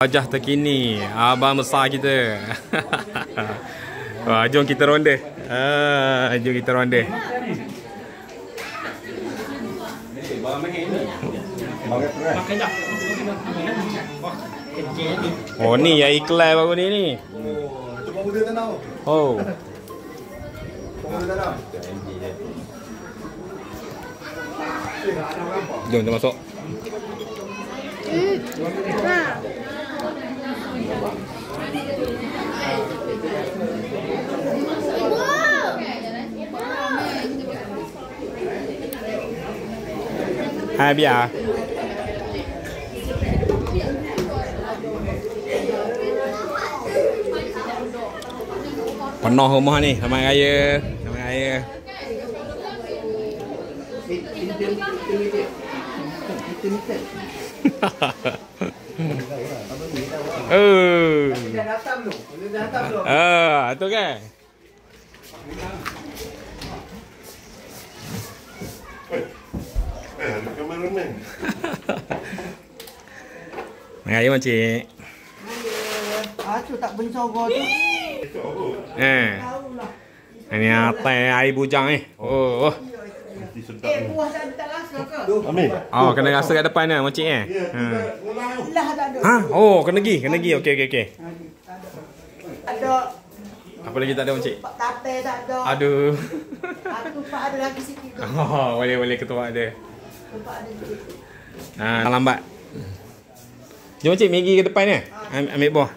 Wajah terkini abang besar kita. Wah, jom kita ronda. Jom kita ronda. Oh, ni yang iklan baru ni. Oh. Jom kita masuk. Hai biar. Penuh rumah ni, selamat raya. Selamat raya. Tu kan. Raya makcik. Tu tak bencogor tu. Ini atai air bujang ni. Oh. Buah tak rasa ke? Oh, kena rasa kat depan ni makcik Lah tak ada. Ha? Oh, kena pergi. Okey. Ada. Apa lagi tak ada makcik? Pak tape tak ada. Aduh. Aku pak ada lagi sikit. Oh, boleh ketua ada. Pak ada sikit. Lambat. Jom makcik pergi ke depan ni. Ambil buah.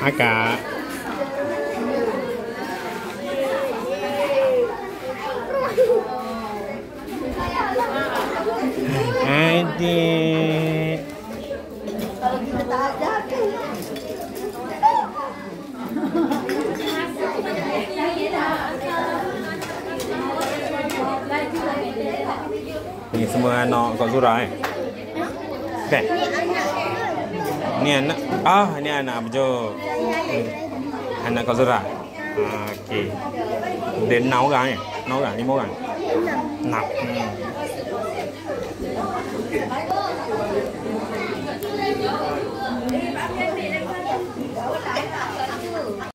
Akak. Adik. Kalau kita tak ada. Ni semua anak Kak Zura kan? Ni anak. Ni anak betul. Anak Kak Zura. Okey. Dia 6 orang 5 orang. 6.